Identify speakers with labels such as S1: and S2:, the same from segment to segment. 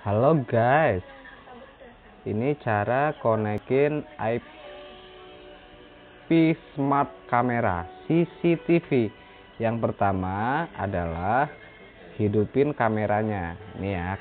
S1: Halo guys, ini cara konekin IP Smart Camera CCTV. Yang pertama adalah hidupin kameranya. Ini ya,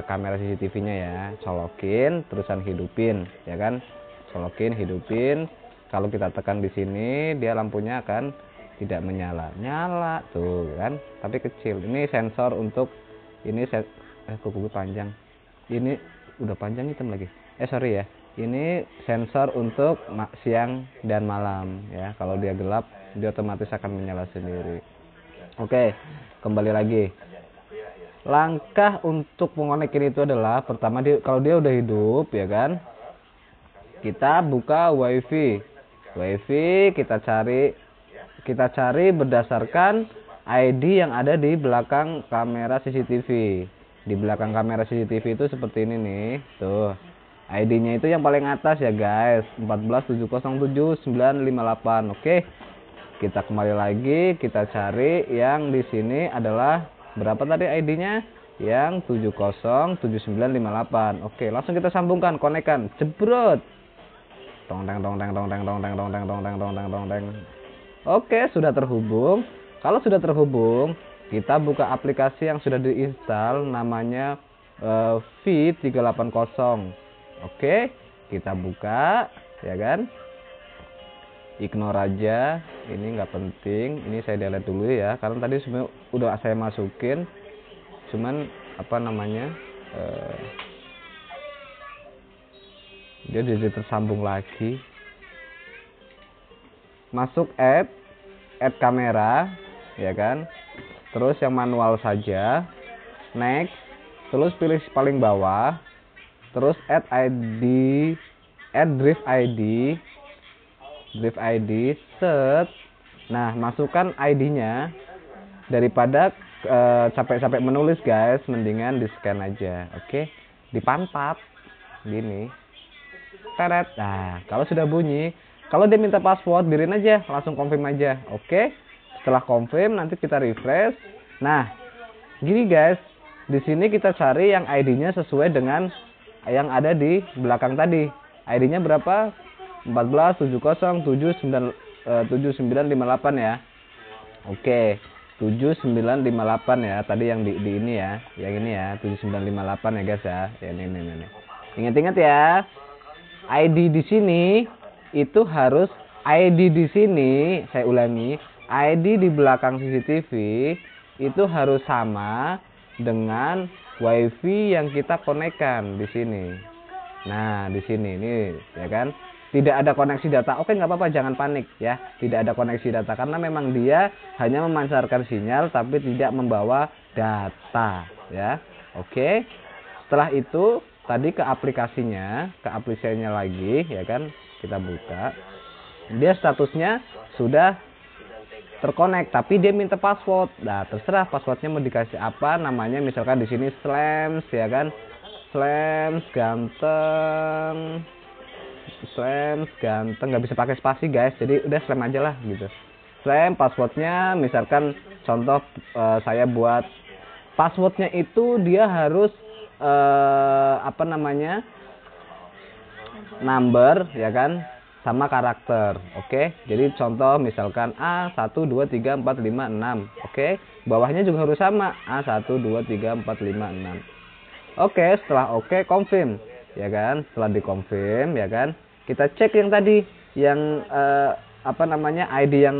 S1: kamera CCTV-nya ya. Colokin, terusan hidupin, ya kan? Colokin, hidupin. Kalau kita tekan di sini, dia lampunya akan tidak menyala. Nyala tuh kan, tapi kecil. Ini sensor untuk ini kuku panjang. Ini udah panjang hitam lagi. Sorry ya. Ini sensor untuk siang dan malam ya. Kalau dia gelap, dia otomatis akan menyala sendiri. Oke, kembali lagi. Langkah untuk mengonekin itu adalah pertama kalau dia udah hidup ya kan. Kita buka WiFi. WiFi kita cari berdasarkan ID yang ada di belakang kamera CCTV. Di belakang kamera CCTV itu seperti ini nih. Tuh. ID-nya itu yang paling atas ya guys. 14707-958. Oke. Kita kembali lagi, kita cari yang di sini adalah berapa tadi ID-nya? Yang 707958. Oke, langsung kita sambungkan, konekkan. Jebrot. Tong teng tong teng tong teng tong teng tong teng tong teng tong teng tong teng. Oke, sudah terhubung. Kalau sudah terhubung, kita buka aplikasi yang sudah diinstal, namanya V380. Oke, kita buka, ya kan? Ignore aja, ini nggak penting. Ini saya delete dulu ya, karena tadi sebenarnya udah saya masukin. Cuman apa namanya? Dia jadi tersambung lagi. Masuk add kamera, ya kan? Terus yang manual saja, next, terus pilih paling bawah, terus add drift ID, set. Nah, masukkan ID-nya. Daripada capek-capek menulis guys, mendingan di scan aja, oke? Dipantat, gini. Teret. Nah, kalau sudah bunyi, kalau dia minta password, biarin aja, langsung confirm aja, oke? Setelah confirm, nanti kita refresh. Nah, gini guys, di sini kita cari yang ID-nya sesuai dengan yang ada di belakang tadi. ID-nya berapa? 147079798 ya. Oke, 7958 ya. Tadi yang di ini ya, yang ini ya, 7958 ya guys ya. Ya ini. Ingat-ingat ya. ID di sini itu harus saya ulangi, ID di belakang CCTV itu harus sama dengan WiFi yang kita konekkan di sini. Nah, di sini nih, ya kan? Tidak ada koneksi data. Oke, nggak apa-apa, jangan panik ya. Tidak ada koneksi data karena memang dia hanya memancarkan sinyal tapi tidak membawa data, ya. Oke. Setelah itu tadi ke aplikasinya lagi, ya kan? Kita buka. Dia statusnya sudah terkonek, tapi dia minta password. Nah, terserah passwordnya mau dikasih apa, namanya misalkan di sini slams, ya kan? Slams ganteng, nggak bisa pakai spasi guys, jadi udah slam aja lah gitu. Slam passwordnya, misalkan contoh saya buat passwordnya itu dia harus apa namanya, number, ya kan? Sama karakter, oke? Jadi contoh misalkan A1234566, oke? Bawahnya juga harus sama, A1234566. Oke, setelah oke, confirm, ya kan? Setelah dikonfirm, ya kan? Kita cek yang tadi, yang apa namanya, ID yang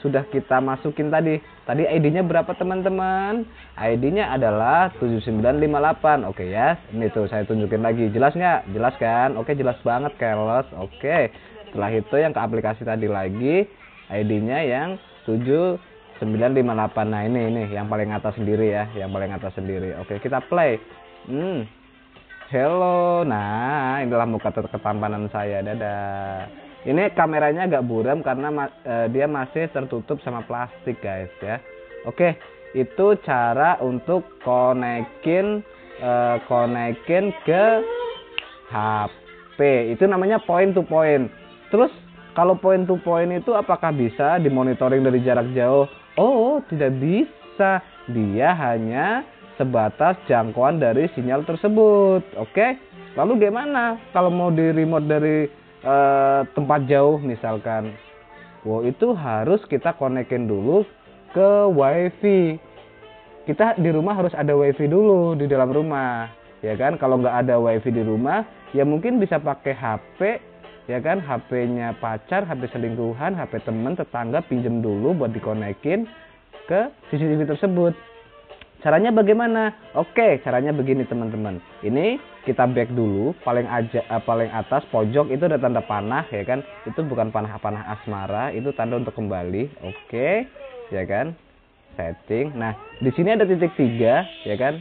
S1: sudah kita masukin tadi. Tadi ID-nya berapa teman-teman? ID-nya adalah 7958. Oke ya. Ini tuh saya tunjukin lagi. Jelas nggak? Jelas kan? Oke, jelas banget, keles. Oke. Setelah itu yang ke aplikasi tadi lagi, ID-nya yang 7958. Nah, ini yang paling atas sendiri ya, yang paling atas sendiri. Oke, kita play. Hello. Nah, inilah muka ketampanan saya. Dadah. Ini kameranya agak buram karena dia masih tertutup sama plastik guys ya. Oke, itu cara untuk konekin ke HP. Itu namanya point to point. Terus kalau point to point itu apakah bisa dimonitoring dari jarak jauh? Oh, tidak bisa. Dia hanya sebatas jangkauan dari sinyal tersebut. Oke. Lalu gimana kalau mau di remote dari tempat jauh misalkan? Wow, itu harus kita konekin dulu ke WiFi. Kita di rumah harus ada WiFi dulu di dalam rumah, ya kan? Kalau nggak ada WiFi di rumah, ya mungkin bisa pakai HP, ya kan? HP-nya pacar, HP selingkuhan, HP teman, tetangga, pinjem dulu buat dikonekin ke CCTV tersebut. Caranya bagaimana? Oke, caranya begini teman-teman. Ini kita back dulu, paling atas pojok itu ada tanda panah, ya kan? Itu bukan panah asmara, itu tanda untuk kembali. Oke, ya kan? Setting. Nah, di sini ada titik 3, ya kan?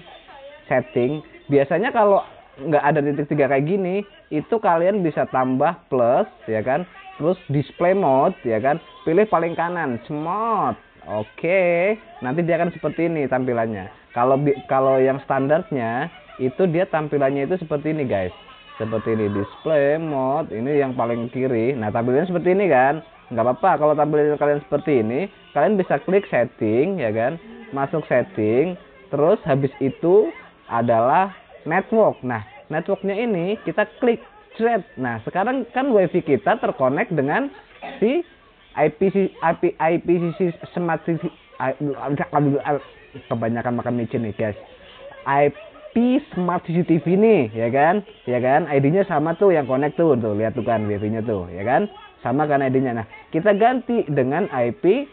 S1: Setting. Biasanya kalau nggak ada titik 3 kayak gini, itu kalian bisa tambah plus, ya kan? Terus display mode, ya kan? Pilih paling kanan, smart. Oke, nanti dia akan seperti ini tampilannya. Kalau yang standarnya itu dia tampilannya itu seperti ini guys, seperti ini display mode. Ini yang paling kiri. Nah tampilannya seperti ini kan, nggak apa-apa kalau tampilan kalian seperti ini. Kalian bisa klik setting, ya kan, masuk setting, terus habis itu adalah network. Nah networknya ini kita klik thread. Nah sekarang kan WiFi kita terkonek dengan si IPCC Smart TV. Kebanyakan makan micin nih guys. IP Smart CCTV nih, ya kan? Ya kan? ID-nya sama tuh yang connect tuh lihat tuh kan WiFi-nya tuh, ya kan? Sama kan ID-nya. Nah, kita ganti dengan IP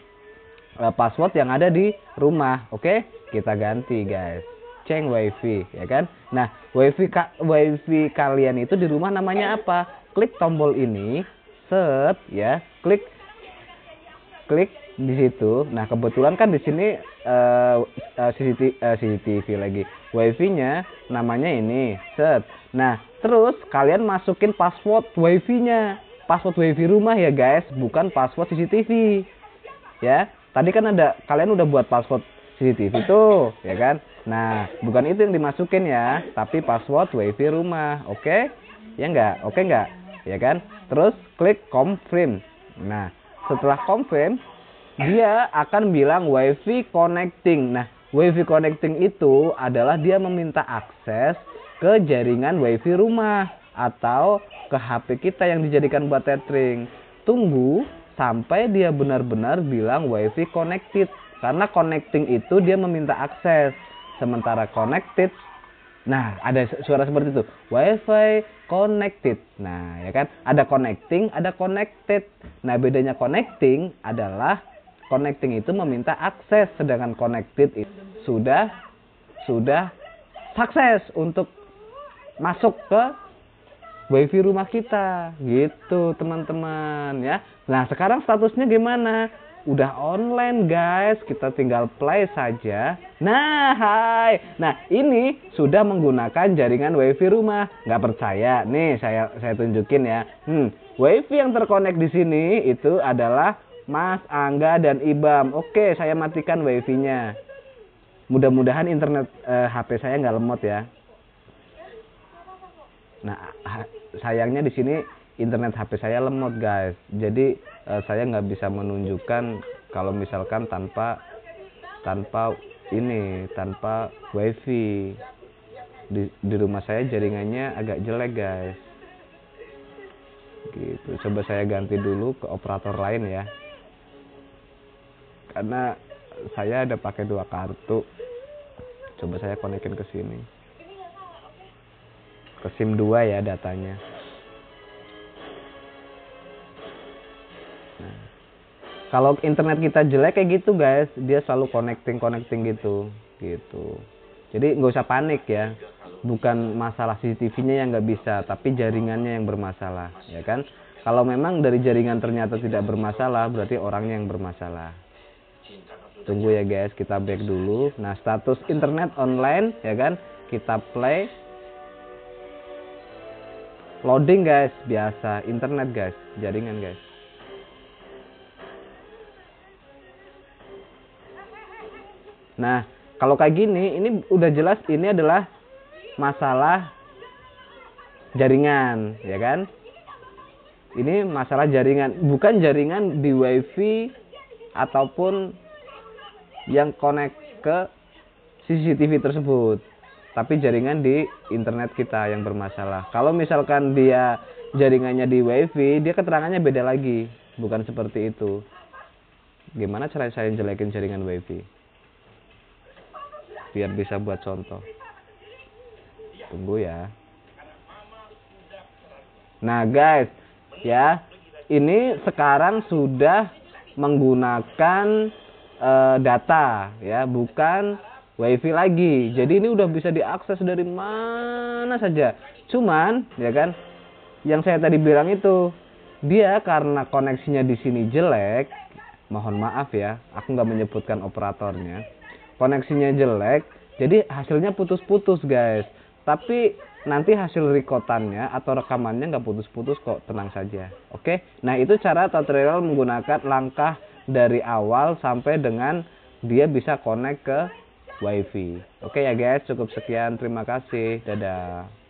S1: password yang ada di rumah. Oke? Kita ganti, guys. Ceng WiFi, ya kan? Nah, WiFi kalian itu di rumah namanya apa? Klik tombol ini, set, ya. Klik di situ. Nah kebetulan kan di sini CCTV lagi, WiFi-nya namanya ini, set. Nah terus kalian masukin password WiFi-nya, password WiFi rumah ya guys, bukan password CCTV. Ya tadi kan kalian udah buat password CCTV tuh, ya kan? Nah bukan itu yang dimasukin ya, tapi password WiFi rumah. Oke? Ya enggak? Oke enggak? Ya kan? Terus klik confirm. Nah setelah confirm, dia akan bilang WiFi connecting. Nah, WiFi connecting itu adalah dia meminta akses ke jaringan WiFi rumah atau ke HP kita yang dijadikan buat tethering. Tunggu sampai dia benar-benar bilang WiFi connected. Karena connecting itu dia meminta akses. Sementara connected, nah ada suara seperti itu, WiFi connected. Nah ya kan, ada connecting, ada connected. Nah bedanya connecting adalah connecting itu meminta akses, sedangkan connected itu sudah sukses untuk masuk ke WiFi rumah kita, gitu teman-teman ya. Nah sekarang statusnya gimana? Udah online guys, kita tinggal play saja. Nah, hai. Nah, ini sudah menggunakan jaringan WiFi rumah. Nggak percaya? Nih, saya tunjukin ya. WiFi yang terkonek di sini itu adalah Mas Angga dan Ibam. Oke, saya matikan WiFi-nya. Mudah-mudahan internet HP saya nggak lemot ya. Nah, sayangnya di sini internet HP saya lemot guys. Jadi saya nggak bisa menunjukkan kalau misalkan tanpa WiFi. Di rumah saya jaringannya agak jelek guys. Gitu. Coba saya ganti dulu ke operator lain ya. Karena saya ada pakai 2 kartu. Coba saya konekin ke sini. Ke SIM 2 ya datanya. Nah, kalau internet kita jelek kayak gitu guys, dia selalu connecting gitu. Jadi nggak usah panik ya. Bukan masalah CCTV-nya yang nggak bisa, tapi jaringannya yang bermasalah, ya kan? Kalau memang dari jaringan ternyata tidak bermasalah, berarti orangnya yang bermasalah. Tunggu ya guys, kita back dulu. Nah, status internet online, ya kan? Kita play. Loading guys, biasa. Internet guys, jaringan guys. Nah, kalau kayak gini, ini udah jelas ini adalah masalah jaringan, ya kan? Ini masalah jaringan, bukan jaringan di WiFi ataupun yang connect ke CCTV tersebut, tapi jaringan di internet kita yang bermasalah. Kalau misalkan dia jaringannya di WiFi, dia keterangannya beda lagi, bukan seperti itu. Gimana cara saya jelekin jaringan WiFi? Biar bisa buat contoh. Tunggu ya. Nah guys, ya, ini sekarang sudah menggunakan data, ya, bukan WiFi lagi. Jadi ini udah bisa diakses dari mana saja. Cuman, ya kan, yang saya tadi bilang itu, dia karena koneksinya di sini jelek, mohon maaf ya, aku nggak menyebutkan operatornya. Koneksinya jelek, jadi hasilnya putus-putus guys. Tapi nanti hasil rekotannya atau rekamannya nggak putus-putus kok, tenang saja. Oke, nah itu cara tutorial menggunakan langkah dari awal sampai dengan dia bisa connect ke WiFi. Oke ya guys, cukup sekian. Terima kasih. Dadah.